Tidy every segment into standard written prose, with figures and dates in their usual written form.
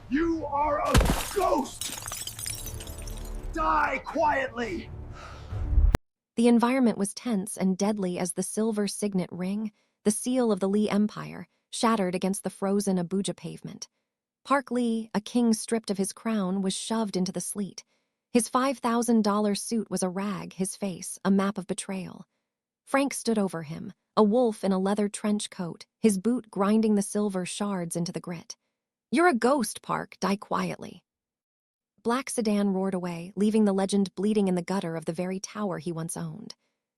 You are a ghost! Die quietly! The environment was tense and deadly as the silver signet ring, the seal of the Lee Empire, shattered against the frozen Abuja pavement. Park Lee, a king stripped of his crown, was shoved into the sleet. His $5,000 suit was a rag, his face, a map of betrayal. Frank stood over him, a wolf in a leather trench coat, his boot grinding the silver shards into the grit. "You're a ghost, Park, die quietly." Black sedan roared away, leaving the legend bleeding in the gutter of the very tower he once owned.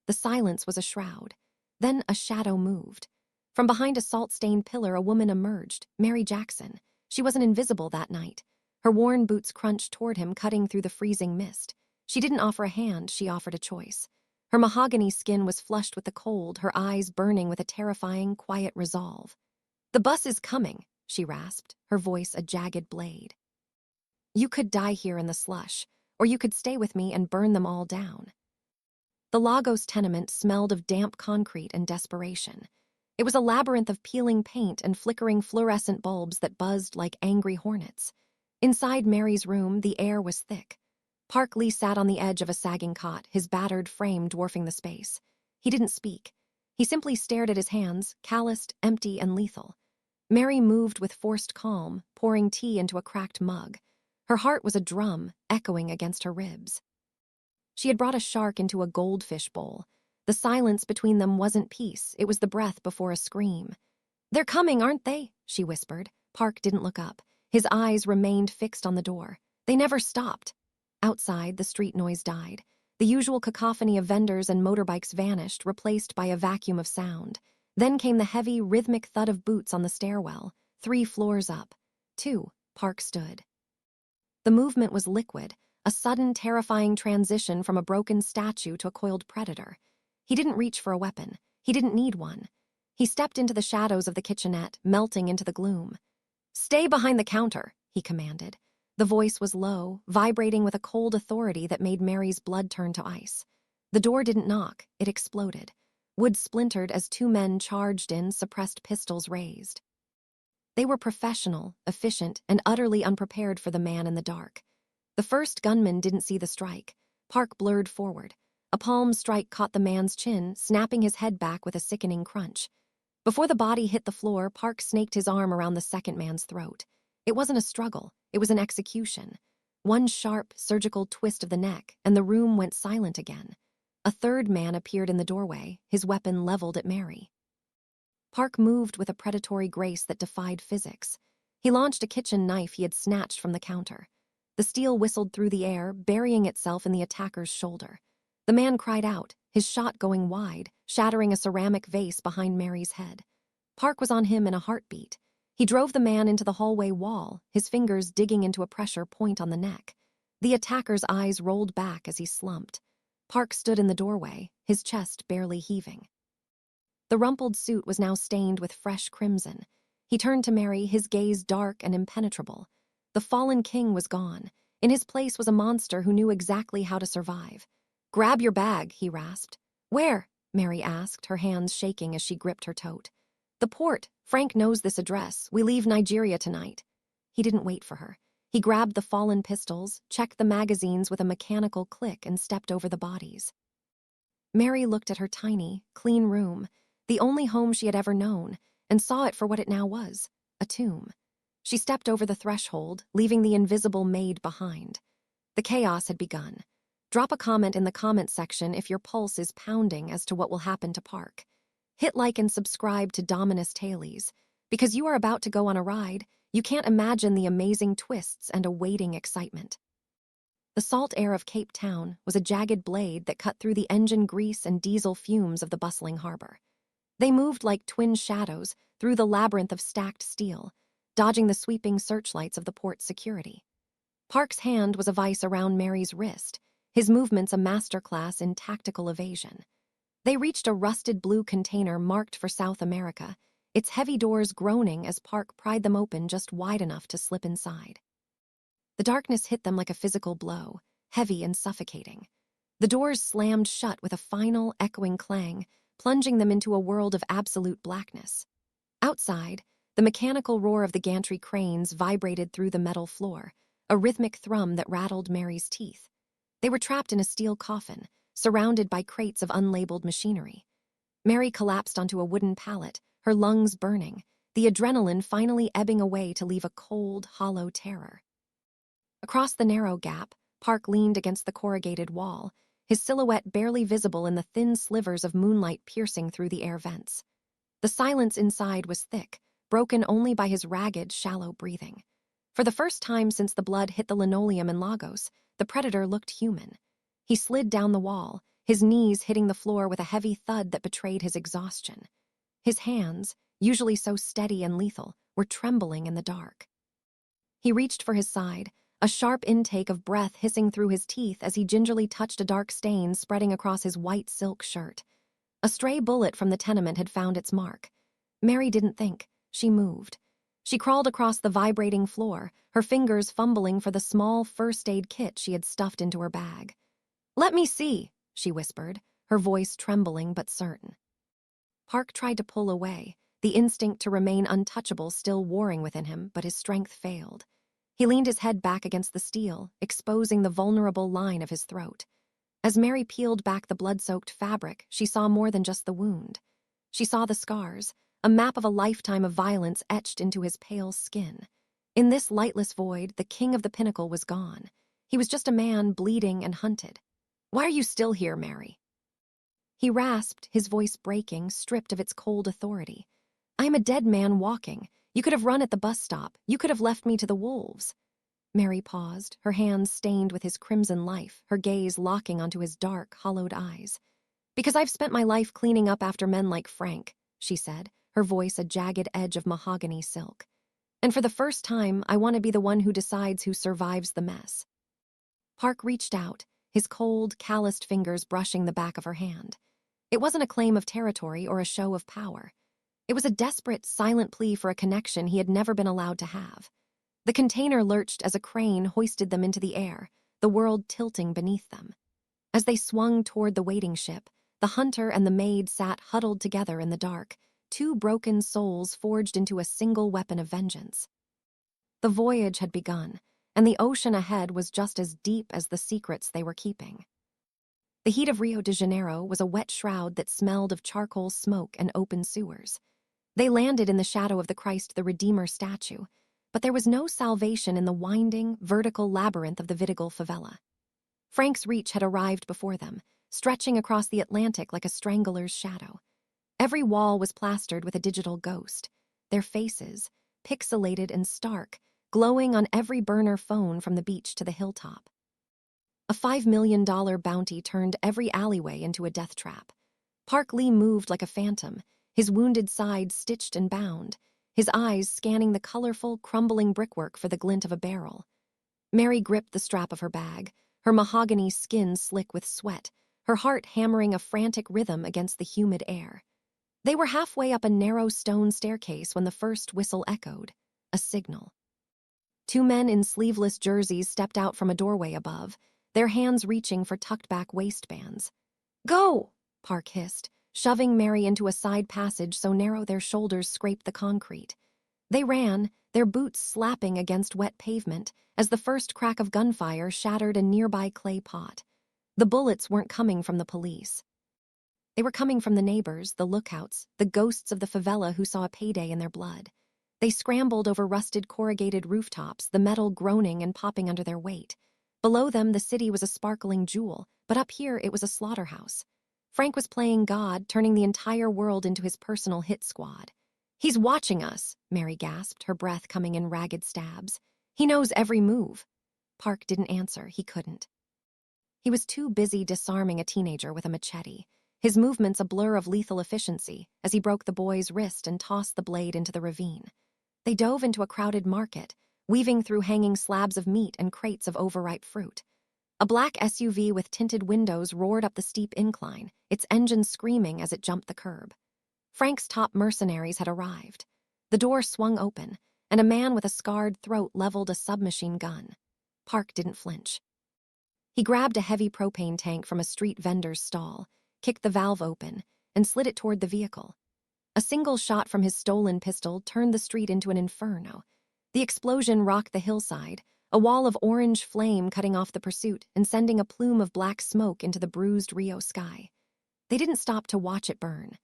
The silence was a shroud. Then a shadow moved. From behind a salt-stained pillar, a woman emerged, Mary Jackson. She wasn't invisible that night. Her worn boots crunched toward him, cutting through the freezing mist. She didn't offer a hand, she offered a choice. Her mahogany skin was flushed with the cold, her eyes burning with a terrifying, quiet resolve. "The bus is coming," she rasped, her voice a jagged blade. "You could die here in the slush, or you could stay with me and burn them all down." The Lagos tenement smelled of damp concrete and desperation. It was a labyrinth of peeling paint and flickering fluorescent bulbs that buzzed like angry hornets. Inside Mary's room, the air was thick. Park Lee sat on the edge of a sagging cot, his battered frame dwarfing the space. He didn't speak. He simply stared at his hands, calloused, empty, and lethal. Mary moved with forced calm, pouring tea into a cracked mug. Her heart was a drum, echoing against her ribs. She had brought a shark into a goldfish bowl. The silence between them wasn't peace, it was the breath before a scream. "They're coming, aren't they?" she whispered. Park didn't look up. His eyes remained fixed on the door. They never stopped. Outside, the street noise died. The usual cacophony of vendors and motorbikes vanished, replaced by a vacuum of sound. Then came the heavy, rhythmic thud of boots on the stairwell, 3 floors up. 2, Park stood. The movement was liquid, a sudden, terrifying transition from a broken statue to a coiled predator. He didn't reach for a weapon. He didn't need one. He stepped into the shadows of the kitchenette, melting into the gloom. "Stay behind the counter," he commanded. The voice was low, vibrating with a cold authority that made Mary's blood turn to ice. The door didn't knock, it exploded. Wood splintered as 2 men charged in, suppressed pistols raised. They were professional, efficient, and utterly unprepared for the man in the dark. The first gunman didn't see the strike. Park blurred forward. A palm strike caught the man's chin, snapping his head back with a sickening crunch. Before the body hit the floor, Park snaked his arm around the second man's throat. It wasn't a struggle, it was an execution. One sharp, surgical twist of the neck, and the room went silent again. A third man appeared in the doorway, his weapon leveled at Mary. Park moved with a predatory grace that defied physics. He launched a kitchen knife he had snatched from the counter. The steel whistled through the air, burying itself in the attacker's shoulder. The man cried out, his shot going wide, shattering a ceramic vase behind Mary's head. Park was on him in a heartbeat. He drove the man into the hallway wall, his fingers digging into a pressure point on the neck. The attacker's eyes rolled back as he slumped. Park stood in the doorway, his chest barely heaving. The rumpled suit was now stained with fresh crimson. He turned to Mary, his gaze dark and impenetrable. The fallen king was gone. In his place was a monster who knew exactly how to survive. "Grab your bag," he rasped. "Where?" Mary asked, her hands shaking as she gripped her tote. "The port. Frank knows this address. We leave Nigeria tonight." He didn't wait for her. He grabbed the fallen pistols, checked the magazines with a mechanical click, and stepped over the bodies. Mary looked at her tiny, clean room, the only home she had ever known, and saw it for what it now was, a tomb. She stepped over the threshold, leaving the invisible Maid behind. The chaos had begun. Drop a comment in the comment section if your pulse is pounding as to what will happen to Park. Hit like and subscribe to Dominus Tailies, because you are about to go on a ride. You can't imagine the amazing twists and awaiting excitement. The salt air of Cape Town was a jagged blade that cut through the engine grease and diesel fumes of the bustling harbor. They moved like twin shadows through the labyrinth of stacked steel, dodging the sweeping searchlights of the port's security. Park's hand was a vice around Mary's wrist, his movements a masterclass in tactical evasion. They reached a rusted blue container marked for South America, its heavy doors groaning as Park pried them open just wide enough to slip inside. The darkness hit them like a physical blow, heavy and suffocating. The doors slammed shut with a final, echoing clang, plunging them into a world of absolute blackness. Outside, The mechanical roar of the gantry cranes vibrated through the metal floor, a rhythmic thrum that rattled Mary's teeth. They were trapped in a steel coffin, surrounded by crates of unlabeled machinery. Mary collapsed onto a wooden pallet, her lungs burning, the adrenaline finally ebbing away to leave a cold, hollow terror. Across the narrow gap, Park leaned against the corrugated wall, his silhouette barely visible in the thin slivers of moonlight piercing through the air vents. The silence inside was thick, broken only by his ragged, shallow breathing. For the first time since the blood hit the linoleum in Lagos, the predator looked human. He slid down the wall, his knees hitting the floor with a heavy thud that betrayed his exhaustion. His hands, usually so steady and lethal, were trembling in the dark. He reached for his side, a sharp intake of breath hissing through his teeth as he gingerly touched a dark stain spreading across his white silk shirt. A stray bullet from the tenement had found its mark. Mary didn't think. She moved. She crawled across the vibrating floor, her fingers fumbling for the small first aid kit she had stuffed into her bag. "Let me see," she whispered, her voice trembling but certain. Park tried to pull away, the instinct to remain untouchable still warring within him, but his strength failed. He leaned his head back against the steel, exposing the vulnerable line of his throat. As Mary peeled back the blood-soaked fabric, she saw more than just the wound. She saw the scars, a map of a lifetime of violence etched into his pale skin. In this lightless void, the king of the pinnacle was gone. He was just a man bleeding and hunted. "Why are you still here, Mary?" He rasped, his voice breaking, stripped of its cold authority. "I am a dead man walking. You could have run at the bus stop. You could have left me to the wolves." Mary paused, her hands stained with his crimson life, her gaze locking onto his dark, hollowed eyes. "Because I've spent my life cleaning up after men like Frank," she said, her voice a jagged edge of mahogany silk. "And for the first time, I want to be the one who decides who survives the mess." Park reached out, his cold, calloused fingers brushing the back of her hand. It wasn't a claim of territory or a show of power. It was a desperate, silent plea for a connection he had never been allowed to have. The container lurched as a crane hoisted them into the air, the world tilting beneath them. As they swung toward the waiting ship, the hunter and the maid sat huddled together in the dark, two broken souls forged into a single weapon of vengeance. The voyage had begun, and the ocean ahead was just as deep as the secrets they were keeping. The heat of Rio de Janeiro was a wet shroud that smelled of charcoal smoke and open sewers. They landed in the shadow of the Christ the Redeemer statue, but there was no salvation in the winding, vertical labyrinth of the Vidigal favela. Frank's reach had arrived before them, stretching across the Atlantic like a strangler's shadow. Every wall was plastered with a digital ghost, their faces, pixelated and stark, glowing on every burner phone from the beach to the hilltop. A $5 million bounty turned every alleyway into a death trap. Park Lee moved like a phantom, his wounded side stitched and bound, his eyes scanning the colorful, crumbling brickwork for the glint of a barrel. Mary gripped the strap of her bag, her mahogany skin slick with sweat, her heart hammering a frantic rhythm against the humid air. They were halfway up a narrow stone staircase when the first whistle echoed, a signal. Two men in sleeveless jerseys stepped out from a doorway above, their hands reaching for tucked-back waistbands. "Go!" Park hissed, shoving Mary into a side passage so narrow their shoulders scraped the concrete. They ran, their boots slapping against wet pavement, as the first crack of gunfire shattered a nearby clay pot. The bullets weren't coming from the police. They were coming from the neighbors, the lookouts, the ghosts of the favela who saw a payday in their blood. They scrambled over rusted corrugated rooftops, the metal groaning and popping under their weight. Below them, the city was a sparkling jewel, but up here it was a slaughterhouse. Frank was playing God, turning the entire world into his personal hit squad. "He's watching us," Mary gasped, her breath coming in ragged stabs. "He knows every move." Park didn't answer, he couldn't. He was too busy disarming a teenager with a machete, his movements a blur of lethal efficiency as he broke the boy's wrist and tossed the blade into the ravine. They dove into a crowded market, weaving through hanging slabs of meat and crates of overripe fruit. A black SUV with tinted windows roared up the steep incline, its engine screaming as it jumped the curb. Frank's top mercenaries had arrived. The door swung open, and a man with a scarred throat leveled a submachine gun. Park didn't flinch. He grabbed a heavy propane tank from a street vendor's stall, kicked the valve open, and slid it toward the vehicle. A single shot from his stolen pistol turned the street into an inferno. The explosion rocked the hillside, a wall of orange flame cutting off the pursuit and sending a plume of black smoke into the bruised Rio sky. They didn't stop to watch it burn.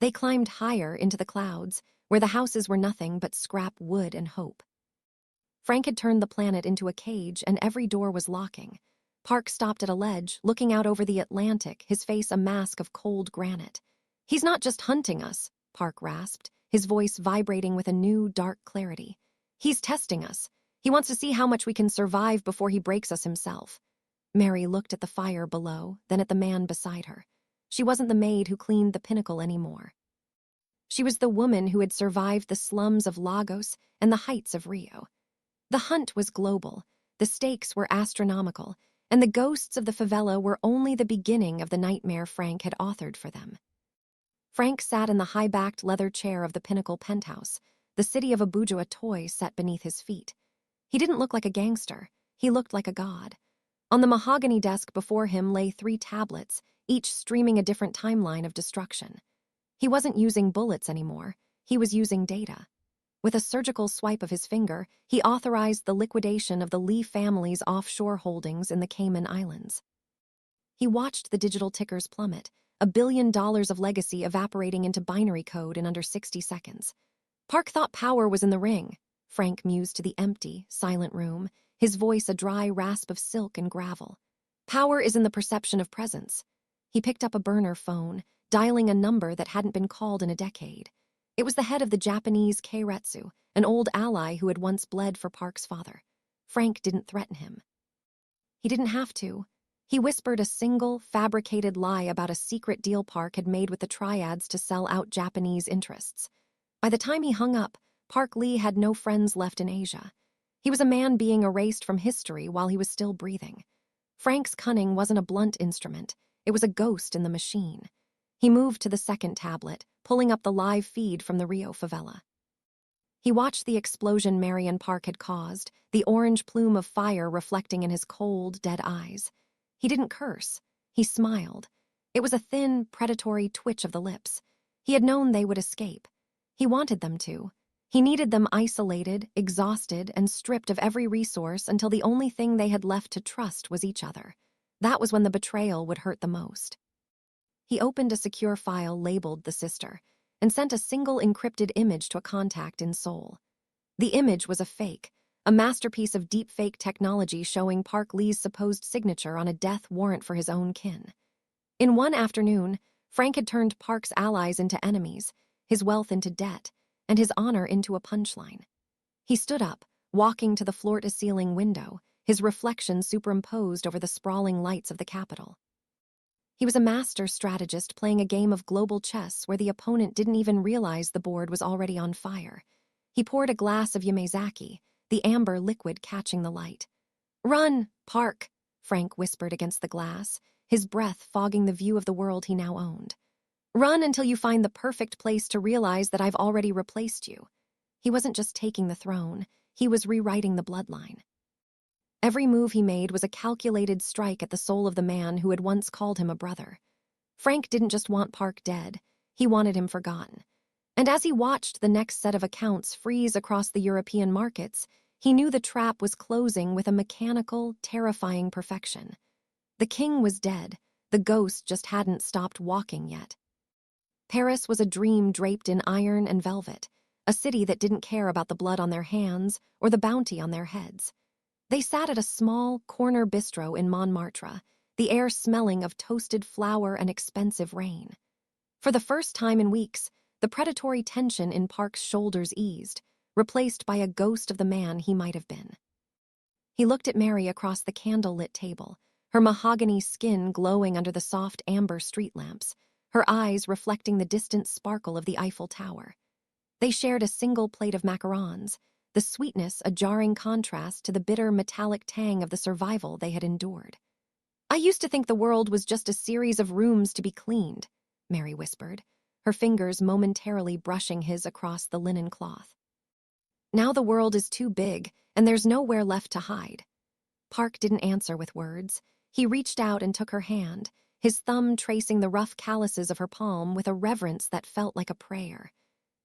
They climbed higher into the clouds, where the houses were nothing but scrap wood and hope. Frank had turned the planet into a cage, and every door was locking. Park stopped at a ledge, looking out over the Atlantic, his face a mask of cold granite. "He's not just hunting us," Park rasped, his voice vibrating with a new, dark clarity. "He's testing us. He wants to see how much we can survive before he breaks us himself." Mary looked at the fire below, then at the man beside her. She wasn't the maid who cleaned the pinnacle anymore. She was the woman who had survived the slums of Lagos and the heights of Rio. The hunt was global, the stakes were astronomical, and the ghosts of the favela were only the beginning of the nightmare Frank had authored for them. Frank sat in the high-backed leather chair of the Pinnacle penthouse, the city of Abuja a toy set beneath his feet. He didn't look like a gangster, he looked like a god. On the mahogany desk before him lay 3 tablets, each streaming a different timeline of destruction. He wasn't using bullets anymore, he was using data. With a surgical swipe of his finger, he authorized the liquidation of the Lee family's offshore holdings in the Cayman Islands. He watched the digital tickers plummet, $1 billion of legacy evaporating into binary code in under 60 seconds. Park thought power was in the ring. Frank mused to the empty, silent room, his voice a dry rasp of silk and gravel. Power is in the perception of presence. He picked up a burner phone, dialing a number that hadn't been called in a decade. It was the head of the Japanese Keiretsu, an old ally who had once bled for Park's father. Frank didn't threaten him. He didn't have to. He whispered a single, fabricated lie about a secret deal Park had made with the triads to sell out Japanese interests. By the time he hung up, Park Lee had no friends left in Asia. He was a man being erased from history while he was still breathing. Frank's cunning wasn't a blunt instrument, it was a ghost in the machine. He moved to the second tablet, pulling up the live feed from the Rio favela. He watched the explosion Marion Park had caused, the orange plume of fire reflecting in his cold, dead eyes. He didn't curse. He smiled. It was a thin, predatory twitch of the lips. He had known they would escape. He wanted them to. He needed them isolated, exhausted, and stripped of every resource until the only thing they had left to trust was each other. That was when the betrayal would hurt the most. He opened a secure file labeled The Sister and sent a single encrypted image to a contact in Seoul. The image was a fake, a masterpiece of deepfake technology showing Park Lee's supposed signature on a death warrant for his own kin. In one afternoon, Frank had turned Park's allies into enemies, his wealth into debt, and his honor into a punchline. He stood up, walking to the floor-to-ceiling window, his reflection superimposed over the sprawling lights of the Capitol. He was a master strategist playing a game of global chess where the opponent didn't even realize the board was already on fire. He poured a glass of Yamazaki, the amber liquid catching the light. "Run, Park," Frank whispered against the glass, his breath fogging the view of the world he now owned. "Run until you find the perfect place to realize that I've already replaced you." He wasn't just taking the throne, he was rewriting the bloodline. Every move he made was a calculated strike at the soul of the man who had once called him a brother. Frank didn't just want Park dead, he wanted him forgotten. And as he watched the next set of accounts freeze across the European markets, he knew the trap was closing with a mechanical, terrifying perfection. The king was dead, the ghost just hadn't stopped walking yet. Paris was a dream draped in iron and velvet, a city that didn't care about the blood on their hands or the bounty on their heads. They sat at a small, corner bistro in Montmartre, the air smelling of toasted flour and expensive rain. For the first time in weeks, the predatory tension in Park's shoulders eased, replaced by a ghost of the man he might have been. He looked at Mary across the candle-lit table, her mahogany skin glowing under the soft amber street lamps, her eyes reflecting the distant sparkle of the Eiffel Tower. They shared a single plate of macarons, the sweetness a jarring contrast to the bitter metallic tang of the survival they had endured. "I used to think the world was just a series of rooms to be cleaned," Mary whispered, her fingers momentarily brushing his across the linen cloth. "Now the world is too big, and there's nowhere left to hide." Park didn't answer with words. He reached out and took her hand, his thumb tracing the rough calluses of her palm with a reverence that felt like a prayer.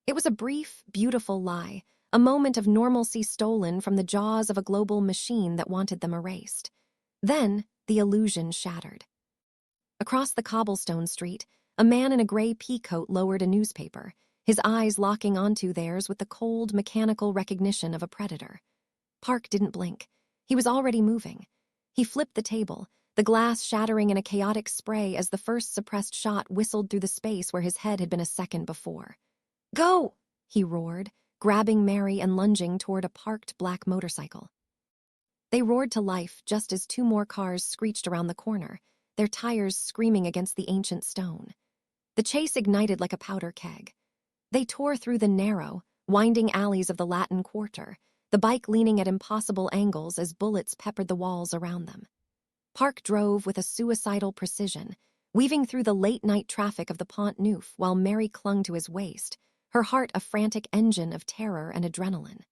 It was a brief, beautiful lie, a moment of normalcy stolen from the jaws of a global machine that wanted them erased. Then, the illusion shattered. Across the cobblestone street, a man in a gray peacoat lowered a newspaper, his eyes locking onto theirs with the cold, mechanical recognition of a predator. Park didn't blink. He was already moving. He flipped the table, the glass shattering in a chaotic spray as the first suppressed shot whistled through the space where his head had been a second before. "Go!" he roared, grabbing Mary and lunging toward a parked black motorcycle. They roared to life just as two more cars screeched around the corner, their tires screaming against the ancient stone. The chase ignited like a powder keg. They tore through the narrow, winding alleys of the Latin Quarter, the bike leaning at impossible angles as bullets peppered the walls around them. Park drove with a suicidal precision, weaving through the late-night traffic of the Pont Neuf while Mary clung to his waist, her heart a frantic engine of terror and adrenaline.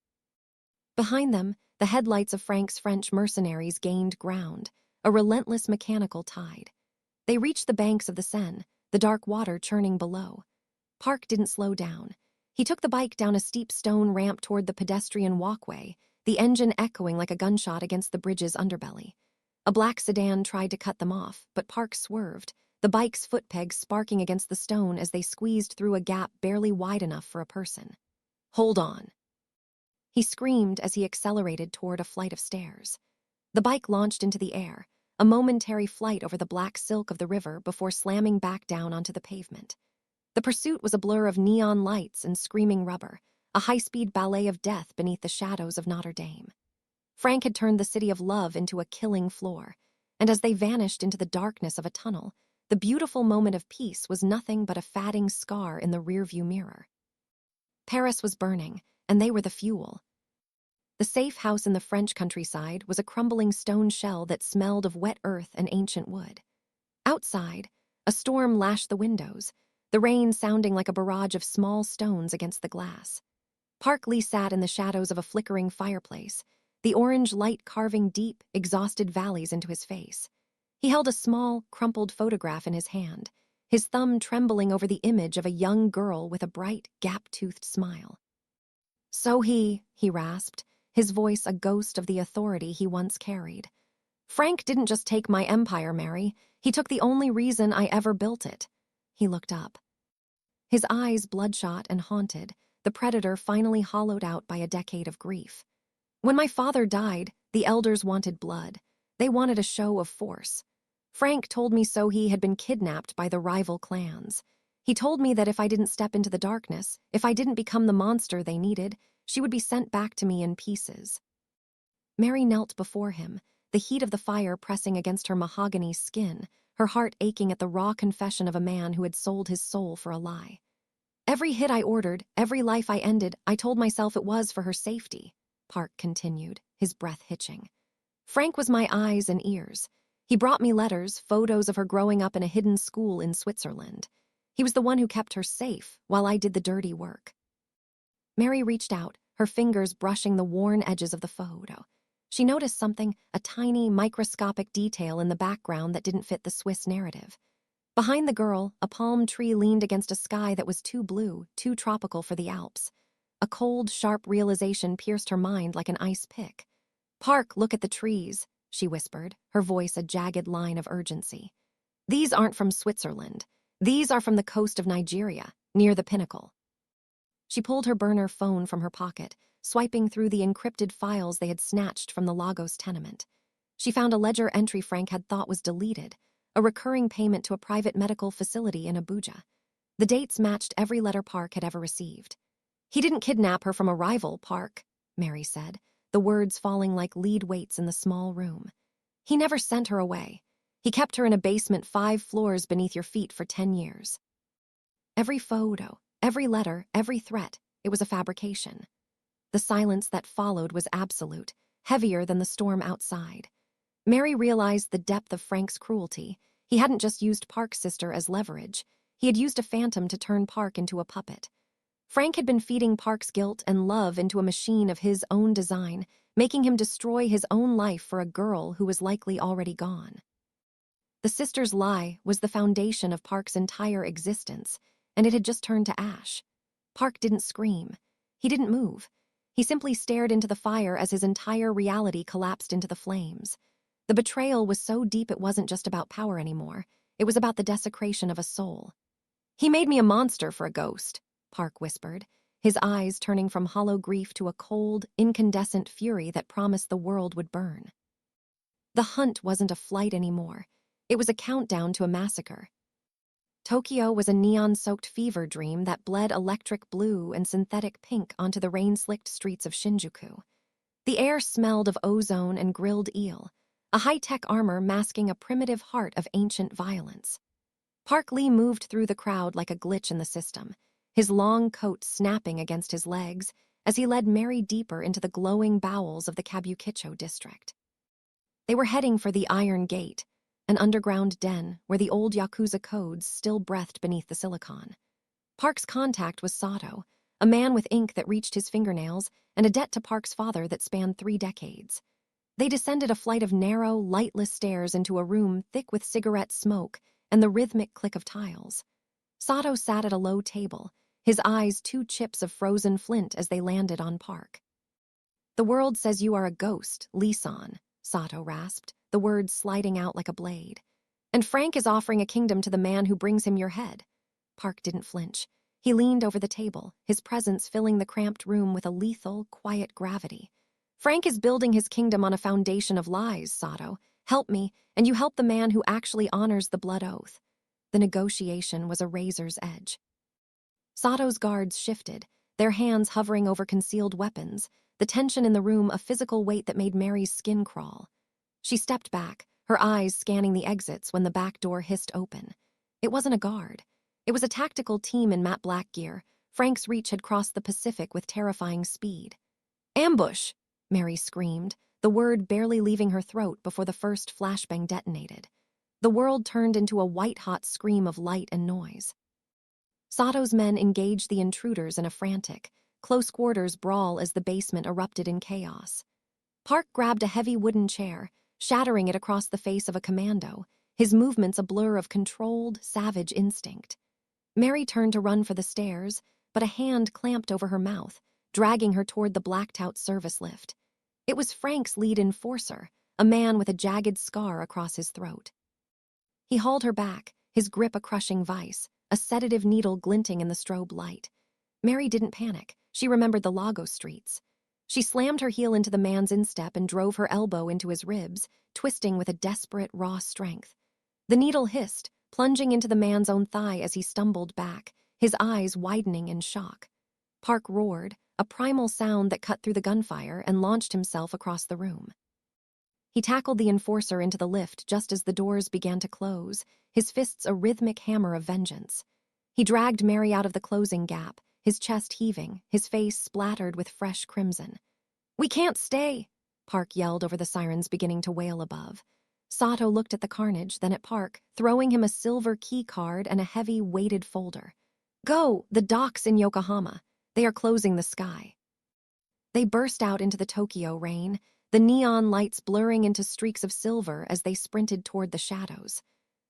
Behind them, the headlights of Frank's French mercenaries gained ground, a relentless mechanical tide. They reached the banks of the Seine, the dark water churning below. Park didn't slow down. He took the bike down a steep stone ramp toward the pedestrian walkway, the engine echoing like a gunshot against the bridge's underbelly. A black sedan tried to cut them off, but Park swerved, the bike's foot pegs sparking against the stone as they squeezed through a gap barely wide enough for a person. "Hold on!" He screamed as he accelerated toward a flight of stairs. The bike launched into the air, a momentary flight over the black silk of the river before slamming back down onto the pavement. The pursuit was a blur of neon lights and screaming rubber, a high-speed ballet of death beneath the shadows of Notre Dame. Frank had turned the city of love into a killing floor, and as they vanished into the darkness of a tunnel, the beautiful moment of peace was nothing but a fading scar in the rearview mirror. Paris was burning, and they were the fuel. The safe house in the French countryside was a crumbling stone shell that smelled of wet earth and ancient wood. Outside, a storm lashed the windows, the rain sounding like a barrage of small stones against the glass. Park Lee sat in the shadows of a flickering fireplace, the orange light carving deep, exhausted valleys into his face. He held a small, crumpled photograph in his hand, his thumb trembling over the image of a young girl with a bright, gap-toothed smile. "So he rasped, his voice a ghost of the authority he once carried. "Frank didn't just take my empire, Mary. He took the only reason I ever built it." He looked up. His eyes bloodshot and haunted, the predator finally hollowed out by a decade of grief. "When my father died, the elders wanted blood. They wanted a show of force. Frank told me so he had been kidnapped by the rival clans. He told me that if I didn't step into the darkness, if I didn't become the monster they needed, she would be sent back to me in pieces." Mary knelt before him, the heat of the fire pressing against her mahogany skin, her heart aching at the raw confession of a man who had sold his soul for a lie. "Every hit I ordered, every life I ended, I told myself it was for her safety," Park continued, his breath hitching. "Frank was my eyes and ears. He brought me letters, photos of her growing up in a hidden school in Switzerland. He was the one who kept her safe, while I did the dirty work." Mary reached out, her fingers brushing the worn edges of the photo. She noticed something, a tiny, microscopic detail in the background that didn't fit the Swiss narrative. Behind the girl, a palm tree leaned against a sky that was too blue, too tropical for the Alps. A cold, sharp realization pierced her mind like an ice pick. "Park, look at the trees," she whispered, her voice a jagged line of urgency. "These aren't from Switzerland. These are from the coast of Nigeria, near the pinnacle." She pulled her burner phone from her pocket, swiping through the encrypted files they had snatched from the Lagos tenement. She found a ledger entry Frank had thought was deleted, a recurring payment to a private medical facility in Abuja. The dates matched every letter Park had ever received. "He didn't kidnap her from a rival, Park," Mary said, the words falling like lead weights in the small room. "He never sent her away. He kept her in a basement 5 floors beneath your feet for 10 years. Every photo, every letter, every threat, it was a fabrication." The silence that followed was absolute, heavier than the storm outside. Mary realized the depth of Frank's cruelty. He hadn't just used Park's sister as leverage. He had used a phantom to turn Park into a puppet. Frank had been feeding Park's guilt and love into a machine of his own design, making him destroy his own life for a girl who was likely already gone. The sister's lie was the foundation of Park's entire existence, and it had just turned to ash. Park didn't scream. He didn't move. He simply stared into the fire as his entire reality collapsed into the flames. The betrayal was so deep it wasn't just about power anymore. It was about the desecration of a soul. "He made me a monster for a ghost," Park whispered, his eyes turning from hollow grief to a cold, incandescent fury that promised the world would burn. The hunt wasn't a flight anymore. It was a countdown to a massacre. Tokyo was a neon-soaked fever dream that bled electric blue and synthetic pink onto the rain-slicked streets of Shinjuku. The air smelled of ozone and grilled eel, a high-tech armor masking a primitive heart of ancient violence. Park Lee moved through the crowd like a glitch in the system, his long coat snapping against his legs as he led Mary deeper into the glowing bowels of the Kabukicho district. They were heading for the Iron Gate, an underground den where the old Yakuza codes still breathed beneath the silicon. Park's contact was Sato, a man with ink that reached his fingernails and a debt to Park's father that spanned 3 decades. They descended a flight of narrow, lightless stairs into a room thick with cigarette smoke and the rhythmic click of tiles. Sato sat at a low table, his eyes 2 chips of frozen flint as they landed on Park. "The world says you are a ghost, Lee-san," Sato rasped, the words sliding out like a blade. "And Frank is offering a kingdom to the man who brings him your head." Park didn't flinch. He leaned over the table, his presence filling the cramped room with a lethal, quiet gravity. "Frank is building his kingdom on a foundation of lies, Sato. Help me, and you help the man who actually honors the blood oath." The negotiation was a razor's edge. Sato's guards shifted, their hands hovering over concealed weapons, the tension in the room a physical weight that made Mary's skin crawl. She stepped back, her eyes scanning the exits when the back door hissed open. It wasn't a guard. It was a tactical team in matte black gear. Frank's reach had crossed the Pacific with terrifying speed. "Ambush!" Mary screamed, the word barely leaving her throat before the first flashbang detonated. The world turned into a white-hot scream of light and noise. Sato's men engaged the intruders in a frantic, close-quarters brawl as the basement erupted in chaos. Park grabbed a heavy wooden chair, shattering it across the face of a commando, his movements a blur of controlled, savage instinct. Mary turned to run for the stairs, but a hand clamped over her mouth, dragging her toward the blacked-out service lift. It was Frank's lead enforcer, a man with a jagged scar across his throat. He hauled her back, his grip a crushing vice, a sedative needle glinting in the strobe light. Mary didn't panic. She remembered the Lagos streets. She slammed her heel into the man's instep and drove her elbow into his ribs, twisting with a desperate, raw strength. The needle hissed, plunging into the man's own thigh as he stumbled back, his eyes widening in shock. Park roared, a primal sound that cut through the gunfire, and launched himself across the room. He tackled the enforcer into the lift just as the doors began to close, his fists a rhythmic hammer of vengeance. He dragged Mary out of the closing gap, his chest heaving, his face splattered with fresh crimson. "We can't stay!" Park yelled over the sirens beginning to wail above. Sato looked at the carnage, then at Park, throwing him a silver key card and a heavy, weighted folder. "Go! The docks in Yokohama. They are closing the sky." They burst out into the Tokyo rain, the neon lights blurring into streaks of silver as they sprinted toward the shadows.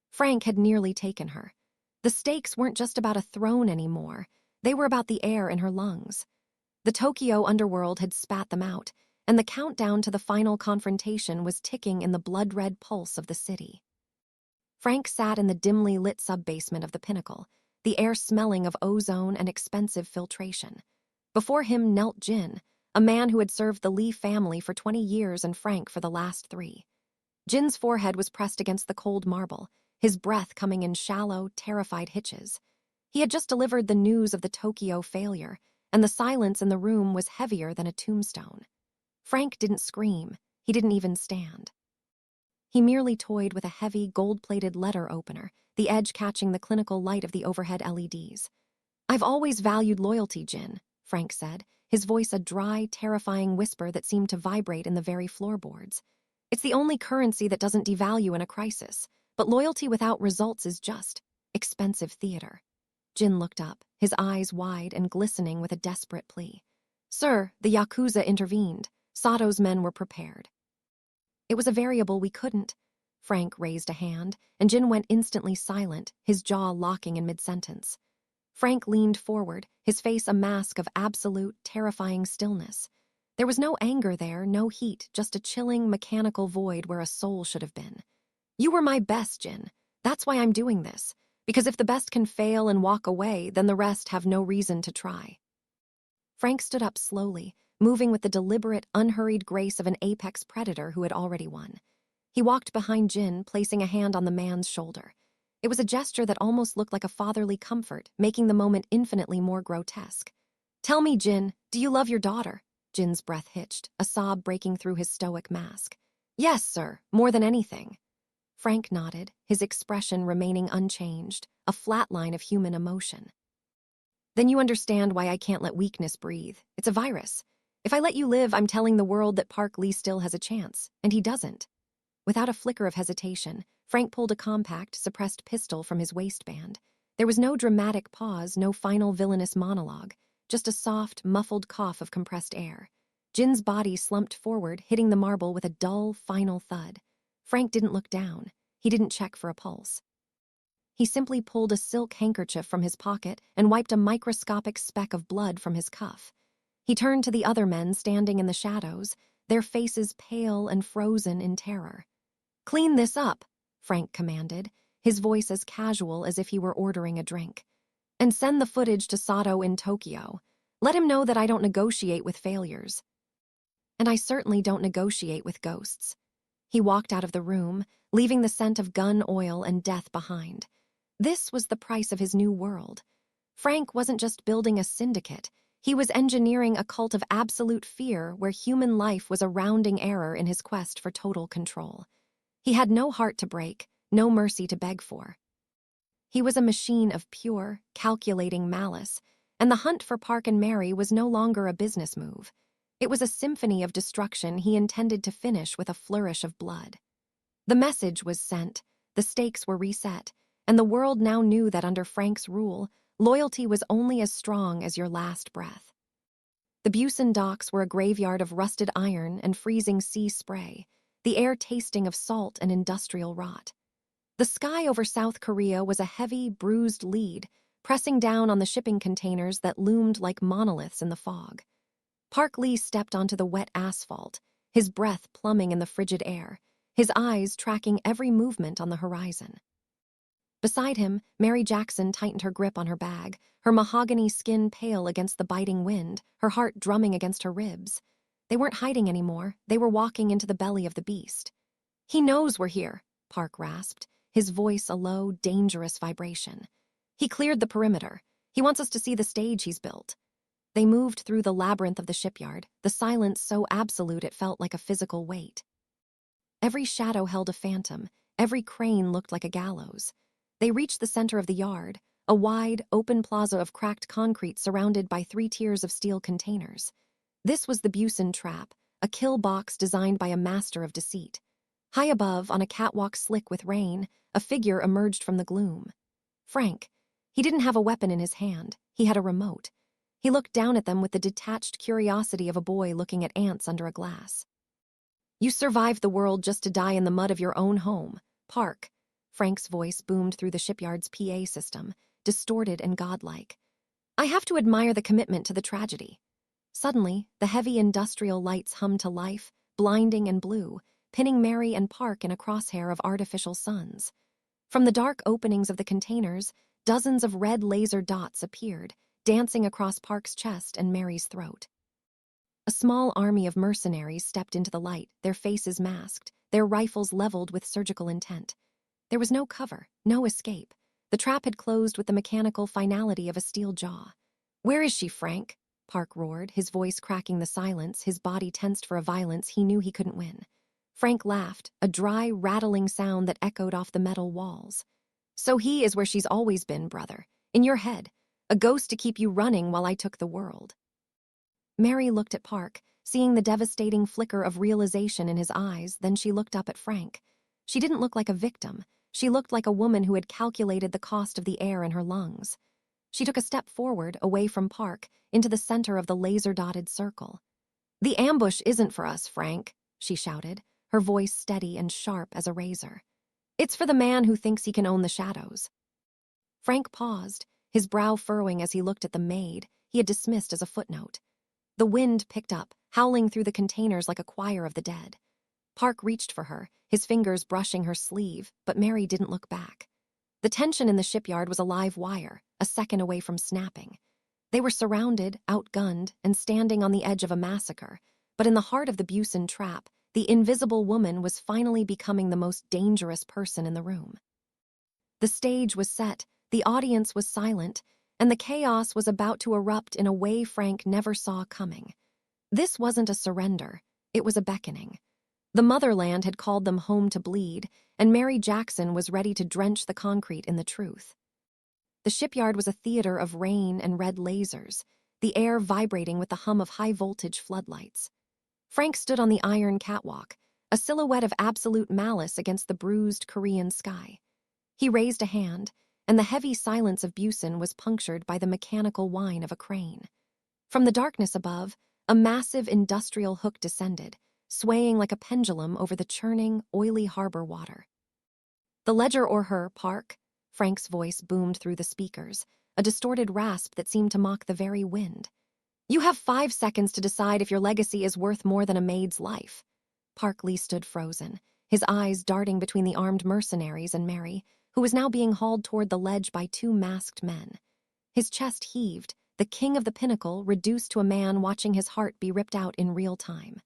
Frank had nearly taken her. The stakes weren't just about a throne anymore. They were about the air in her lungs. The Tokyo underworld had spat them out, and the countdown to the final confrontation was ticking in the blood-red pulse of the city. Frank sat in the dimly lit sub-basement of the Pinnacle, the air smelling of ozone and expensive filtration. Before him knelt Jin, a man who had served the Lee family for 20 years and Frank for the last 3. Jin's forehead was pressed against the cold marble, his breath coming in shallow, terrified hitches. He had just delivered the news of the Tokyo failure, and the silence in the room was heavier than a tombstone. Frank didn't scream. He didn't even stand. He merely toyed with a heavy, gold-plated letter opener, the edge catching the clinical light of the overhead LEDs. "I've always valued loyalty, Jin," Frank said, his voice a dry, terrifying whisper that seemed to vibrate in the very floorboards. "It's the only currency that doesn't devalue in a crisis, but loyalty without results is just expensive theater." Jin looked up, his eyes wide and glistening with a desperate plea. "Sir, the Yakuza intervened. Sato's men were prepared." "It was a variable we couldn't." Frank raised a hand, and Jin went instantly silent, his jaw locking in mid-sentence. Frank leaned forward, his face a mask of absolute, terrifying stillness. There was no anger there, no heat, just a chilling, mechanical void where a soul should have been. You were my best, Jin. That's why I'm doing this. Because if the best can fail and walk away, then the rest have no reason to try. Frank stood up slowly, moving with the deliberate, unhurried grace of an apex predator who had already won. He walked behind Jin, placing a hand on the man's shoulder. It was a gesture that almost looked like a fatherly comfort, making the moment infinitely more grotesque. Tell me, Jin, do you love your daughter? Jin's breath hitched, a sob breaking through his stoic mask. Yes, sir, more than anything. Frank nodded, his expression remaining unchanged, a flat line of human emotion. Then you understand why I can't let weakness breathe. It's a virus. If I let you live, I'm telling the world that Park Lee still has a chance, and he doesn't. Without a flicker of hesitation, Frank pulled a compact, suppressed pistol from his waistband. There was no dramatic pause, no final villainous monologue, just a soft, muffled cough of compressed air. Jin's body slumped forward, hitting the marble with a dull, final thud. Frank didn't look down. He didn't check for a pulse. He simply pulled a silk handkerchief from his pocket and wiped a microscopic speck of blood from his cuff. He turned to the other men standing in the shadows, their faces pale and frozen in terror. Clean this up, Frank commanded, his voice as casual as if he were ordering a drink. And send the footage to Sato in Tokyo. Let him know that I don't negotiate with failures. And I certainly don't negotiate with ghosts. He walked out of the room, leaving the scent of gun oil and death behind. This was the price of his new world. Frank wasn't just building a syndicate. He was engineering a cult of absolute fear where human life was a rounding error in his quest for total control. He had no heart to break, no mercy to beg for. He was a machine of pure, calculating malice, and the hunt for Park and Mary was no longer a business move. It was a symphony of destruction he intended to finish with a flourish of blood. The message was sent, the stakes were reset, and the world now knew that under Frank's rule, loyalty was only as strong as your last breath. The Busan docks were a graveyard of rusted iron and freezing sea spray, the air tasting of salt and industrial rot. The sky over South Korea was a heavy, bruised lead, pressing down on the shipping containers that loomed like monoliths in the fog. Park Lee stepped onto the wet asphalt, his breath plumbing in the frigid air, his eyes tracking every movement on the horizon. Beside him, Mary Jackson tightened her grip on her bag, her mahogany skin pale against the biting wind, her heart drumming against her ribs. They weren't hiding anymore, they were walking into the belly of the beast. He knows we're here, Park rasped, his voice a low, dangerous vibration. He cleared the perimeter. He wants us to see the stage he's built. They moved through the labyrinth of the shipyard, the silence so absolute it felt like a physical weight. Every shadow held a phantom, every crane looked like a gallows. They reached the center of the yard, a wide, open plaza of cracked concrete surrounded by 3 tiers of steel containers. This was the Busan trap, a kill box designed by a master of deceit. High above, on a catwalk slick with rain, a figure emerged from the gloom. Frank. He didn't have a weapon in his hand, he had a remote. He looked down at them with the detached curiosity of a boy looking at ants under a glass. You survived the world just to die in the mud of your own home, Park. Frank's voice boomed through the shipyard's PA system, distorted and godlike. I have to admire the commitment to the tragedy. Suddenly, the heavy industrial lights hummed to life, blinding and blue, pinning Mary and Park in a crosshair of artificial suns. From the dark openings of the containers, dozens of red laser dots appeared, dancing across Park's chest and Mary's throat. A small army of mercenaries stepped into the light, their faces masked, their rifles leveled with surgical intent. There was no cover, no escape. The trap had closed with the mechanical finality of a steel jaw. Where is she, Frank? Park roared, his voice cracking the silence, his body tensed for a violence he knew he couldn't win. Frank laughed, a dry, rattling sound that echoed off the metal walls. So he is where she's always been, brother. In your head. A ghost to keep you running while I took the world. Mary looked at Park, seeing the devastating flicker of realization in his eyes, then she looked up at Frank. She didn't look like a victim. She looked like a woman who had calculated the cost of the air in her lungs. She took a step forward, away from Park, into the center of the laser-dotted circle. The ambush isn't for us, Frank, she shouted, her voice steady and sharp as a razor. It's for the man who thinks he can own the shadows. Frank paused, his brow furrowing as he looked at the maid he had dismissed as a footnote. The wind picked up, howling through the containers like a choir of the dead. Park reached for her, his fingers brushing her sleeve, but Mary didn't look back. The tension in the shipyard was a live wire, a second away from snapping. They were surrounded, outgunned, and standing on the edge of a massacre, but in the heart of the Busan trap, the invisible woman was finally becoming the most dangerous person in the room. The stage was set, the audience was silent, and the chaos was about to erupt in a way Frank never saw coming. This wasn't a surrender, it was a beckoning. The motherland had called them home to bleed, and Mary Jackson was ready to drench the concrete in the truth. The shipyard was a theater of rain and red lasers, the air vibrating with the hum of high-voltage floodlights. Frank stood on the iron catwalk, a silhouette of absolute malice against the bruised Korean sky. He raised a hand, and the heavy silence of Busan was punctured by the mechanical whine of a crane. From the darkness above, a massive industrial hook descended, swaying like a pendulum over the churning, oily harbor water. "The ledger or her, Park," Frank's voice boomed through the speakers, a distorted rasp that seemed to mock the very wind. "You have 5 seconds to decide if your legacy is worth more than a maid's life." Park Lee stood frozen, his eyes darting between the armed mercenaries and Mary, who was now being hauled toward the ledge by 2 masked men. His chest heaved, the king of the pinnacle reduced to a man watching his heart be ripped out in real time.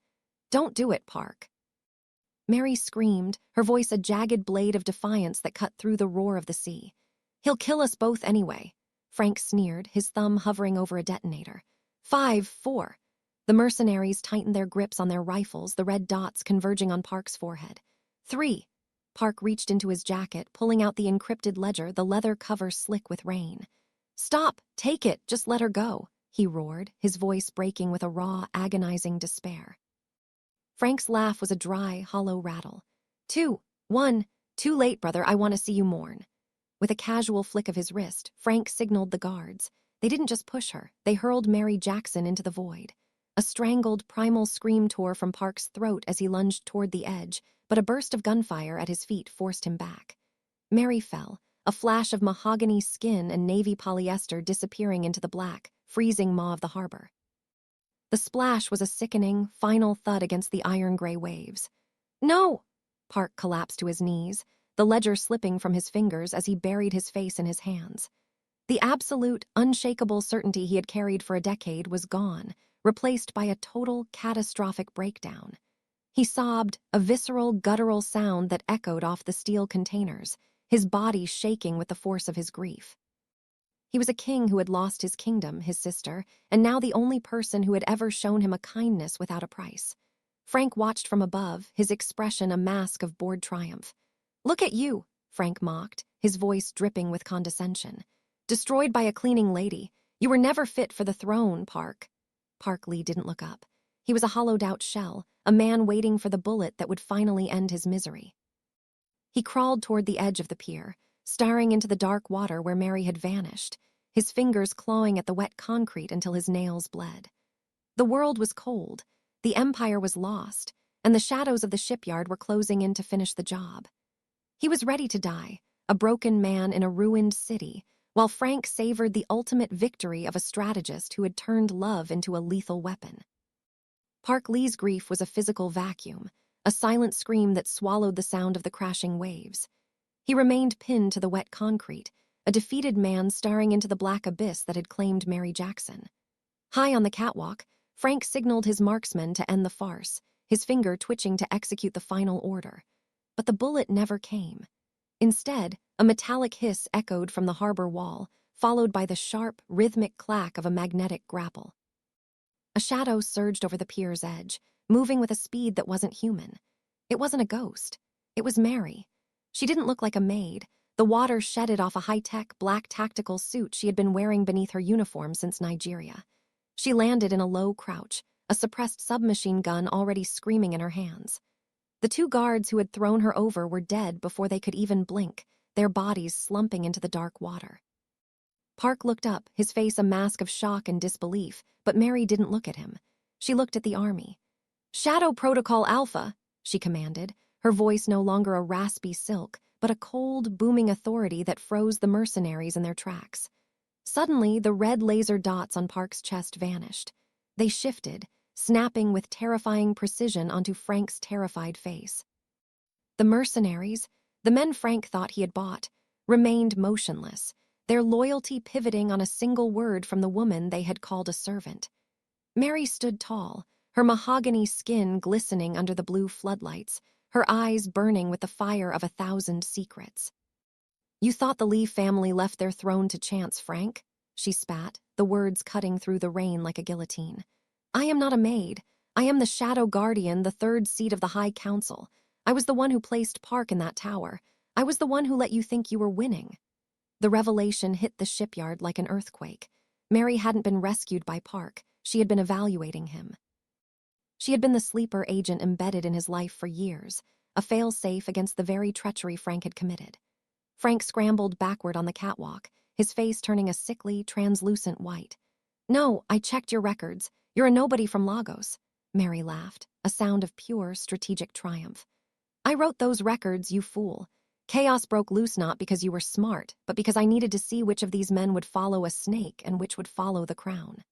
"Don't do it, Park." Mary screamed, her voice a jagged blade of defiance that cut through the roar of the sea. "He'll kill us both anyway," Frank sneered, his thumb hovering over a detonator. 5, 4. The mercenaries tightened their grips on their rifles, the red dots converging on Park's forehead. 3. Park reached into his jacket, pulling out the encrypted ledger, the leather cover slick with rain. "Stop! Take it! Just let her go!" he roared, his voice breaking with a raw, agonizing despair. Frank's laugh was a dry, hollow rattle. 2, 1, too late, brother, I want to see you mourn. With a casual flick of his wrist, Frank signaled the guards. They didn't just push her, they hurled Mary Jackson into the void. A strangled, primal scream tore from Park's throat as he lunged toward the edge, but a burst of gunfire at his feet forced him back. Mary fell, a flash of mahogany skin and navy polyester disappearing into the black, freezing maw of the harbor. The splash was a sickening, final thud against the iron-gray waves. "No!" Park collapsed to his knees, the ledger slipping from his fingers as he buried his face in his hands. The absolute, unshakable certainty he had carried for a decade was gone, replaced by a total, catastrophic breakdown. He sobbed, a visceral, guttural sound that echoed off the steel containers, his body shaking with the force of his grief. He was a king who had lost his kingdom, his sister, and now the only person who had ever shown him a kindness without a price. Frank watched from above, his expression a mask of bored triumph. "Look at you," Frank mocked, his voice dripping with condescension. "Destroyed by a cleaning lady. You were never fit for the throne, Park." Park Lee didn't look up. He was a hollowed-out shell, a man waiting for the bullet that would finally end his misery. He crawled toward the edge of the pier, staring into the dark water where Mary had vanished, his fingers clawing at the wet concrete until his nails bled. The world was cold, the Empire was lost, and the shadows of the shipyard were closing in to finish the job. He was ready to die, a broken man in a ruined city, while Frank savored the ultimate victory of a strategist who had turned love into a lethal weapon. Park Lee's grief was a physical vacuum, a silent scream that swallowed the sound of the crashing waves. He remained pinned to the wet concrete, a defeated man staring into the black abyss that had claimed Mary Jackson. High on the catwalk, Frank signaled his marksmen to end the farce, his finger twitching to execute the final order. But the bullet never came. Instead, a metallic hiss echoed from the harbor wall, followed by the sharp, rhythmic clack of a magnetic grapple. A shadow surged over the pier's edge, moving with a speed that wasn't human. It wasn't a ghost. It was Mary. She didn't look like a maid. The water shedded off a high-tech, black tactical suit she had been wearing beneath her uniform since Nigeria. She landed in a low crouch, a suppressed submachine gun already screaming in her hands. The 2 guards who had thrown her over were dead before they could even blink, their bodies slumping into the dark water. Park looked up, his face a mask of shock and disbelief, but Mary didn't look at him. She looked at the army. "Shadow Protocol Alpha," she commanded, her voice no longer a raspy silk, but a cold, booming authority that froze the mercenaries in their tracks. Suddenly, the red laser dots on Park's chest vanished. They shifted, snapping with terrifying precision onto Frank's terrified face. The mercenaries, the men Frank thought he had bought, remained motionless, their loyalty pivoting on a single word from the woman they had called a servant. Mary stood tall, her mahogany skin glistening under the blue floodlights, her eyes burning with the fire of 1,000 secrets. "You thought the Lee family left their throne to chance, Frank?" she spat, the words cutting through the rain like a guillotine. "I am not a maid. I am the Shadow Guardian, the third seat of the High Council. I was the one who placed Park in that tower. I was the one who let you think you were winning." The revelation hit the shipyard like an earthquake. Mary hadn't been rescued by Park. She had been evaluating him. She had been the sleeper agent embedded in his life for years, a fail-safe against the very treachery Frank had committed. Frank scrambled backward on the catwalk, his face turning a sickly, translucent white. "No, I checked your records. You're a nobody from Lagos." Mary laughed, a sound of pure, strategic triumph. "I wrote those records, you fool. Chaos broke loose not because you were smart, but because I needed to see which of these men would follow a snake and which would follow the crown."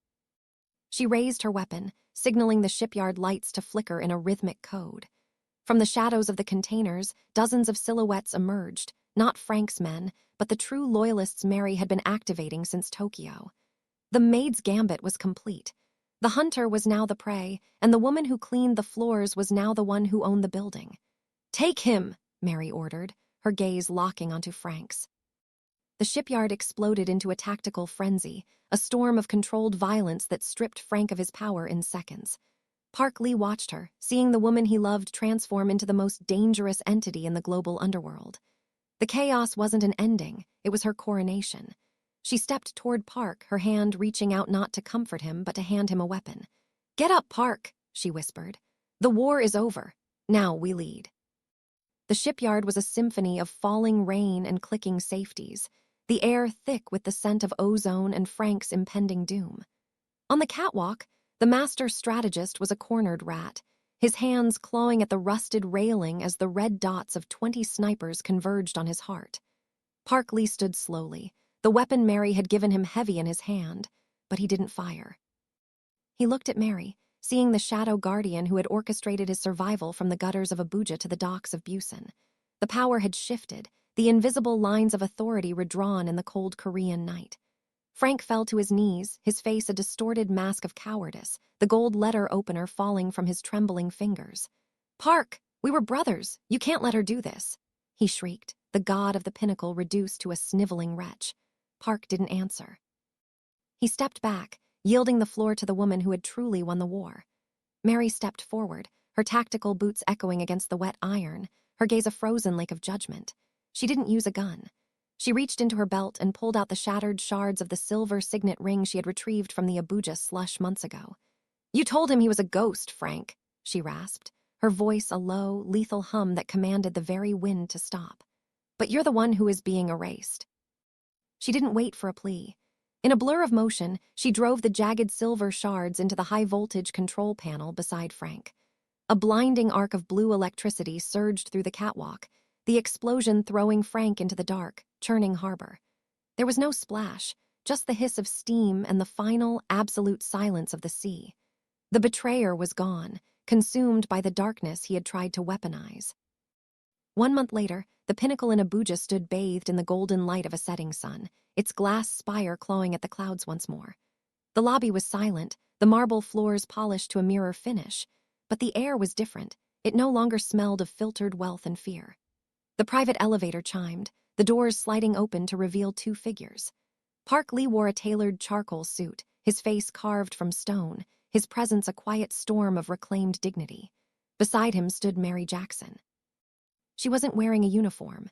She raised her weapon, signaling the shipyard lights to flicker in a rhythmic code. From the shadows of the containers, dozens of silhouettes emerged, not Frank's men, but the true loyalists Mary had been activating since Tokyo. The maid's gambit was complete. The hunter was now the prey, and the woman who cleaned the floors was now the one who owned the building. "Take him," Mary ordered, her gaze locking onto Frank's. The shipyard exploded into a tactical frenzy, a storm of controlled violence that stripped Frank of his power in seconds. Park Lee watched her, seeing the woman he loved transform into the most dangerous entity in the global underworld. The chaos wasn't an ending, it was her coronation. She stepped toward Park, her hand reaching out not to comfort him but to hand him a weapon. "Get up, Park," she whispered. "The war is over. Now we lead." The shipyard was a symphony of falling rain and clicking safeties, the air thick with the scent of ozone and Frank's impending doom. On the catwalk, the master strategist was a cornered rat, his hands clawing at the rusted railing as the red dots of 20 snipers converged on his heart. Park Lee stood slowly, the weapon Mary had given him heavy in his hand, but he didn't fire. He looked at Mary, seeing the Shadow Guardian who had orchestrated his survival from the gutters of Abuja to the docks of Busan. The power had shifted, the invisible lines of authority redrawn in the cold Korean night. Frank fell to his knees, his face a distorted mask of cowardice, the gold letter opener falling from his trembling fingers. "Park, we were brothers. You can't let her do this," he shrieked, the god of the pinnacle reduced to a sniveling wretch. Park didn't answer. He stepped back, yielding the floor to the woman who had truly won the war. Mary stepped forward, her tactical boots echoing against the wet iron, her gaze a frozen lake of judgment. She didn't use a gun. She reached into her belt and pulled out the shattered shards of the silver signet ring she had retrieved from the Abuja slush months ago. "You told him he was a ghost, Frank," she rasped, her voice a low, lethal hum that commanded the very wind to stop. "But you're the one who is being erased." She didn't wait for a plea. In a blur of motion, she drove the jagged silver shards into the high-voltage control panel beside Frank. A blinding arc of blue electricity surged through the catwalk, the explosion throwing Frank into the dark, churning harbor. There was no splash, just the hiss of steam and the final, absolute silence of the sea. The betrayer was gone, consumed by the darkness he had tried to weaponize. 1 month later, the pinnacle in Abuja stood bathed in the golden light of a setting sun, its glass spire clawing at the clouds once more. The lobby was silent, the marble floors polished to a mirror finish, but the air was different. It no longer smelled of filtered wealth and fear. The private elevator chimed, the doors sliding open to reveal 2 figures. Park Lee wore a tailored charcoal suit, his face carved from stone, his presence a quiet storm of reclaimed dignity. Beside him stood Mary Jackson. She wasn't wearing a uniform.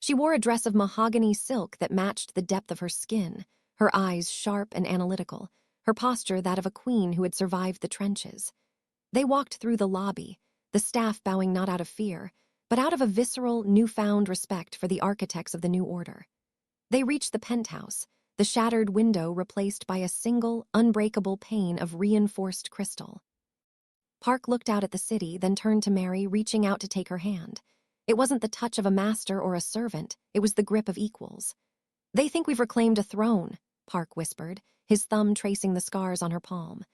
She wore a dress of mahogany silk that matched the depth of her skin, her eyes sharp and analytical, her posture that of a queen who had survived the trenches. They walked through the lobby, the staff bowing not out of fear, but out of a visceral, newfound respect for the architects of the new order. They reached the penthouse, the shattered window replaced by a single, unbreakable pane of reinforced crystal. Park looked out at the city, then turned to Mary, reaching out to take her hand. It wasn't the touch of a master or a servant, it was the grip of equals. They think we've reclaimed a throne, Park whispered, his thumb tracing the scars on her palm.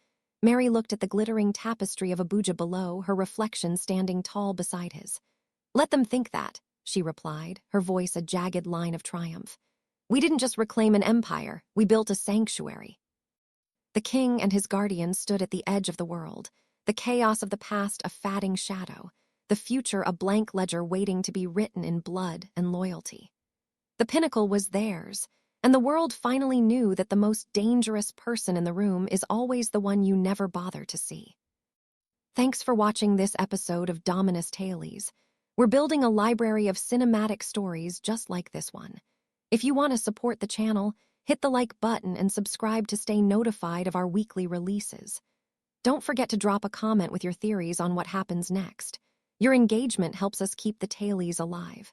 Mary looked at the glittering tapestry of Abuja below, her reflection standing tall beside his. Let them think that, she replied, her voice a jagged line of triumph. We didn't just reclaim an empire, we built a sanctuary. The king and his guardians stood at the edge of the world, the chaos of the past a fatting shadow, the future a blank ledger waiting to be written in blood and loyalty. The pinnacle was theirs, and the world finally knew that the most dangerous person in the room is always the one you never bother to see. Thanks for watching this episode of Dominus Tales. We're building a library of cinematic stories just like this one. If you want to support the channel, hit the like button and subscribe to stay notified of our weekly releases. Don't forget to drop a comment with your theories on what happens next. Your engagement helps us keep the Tales alive.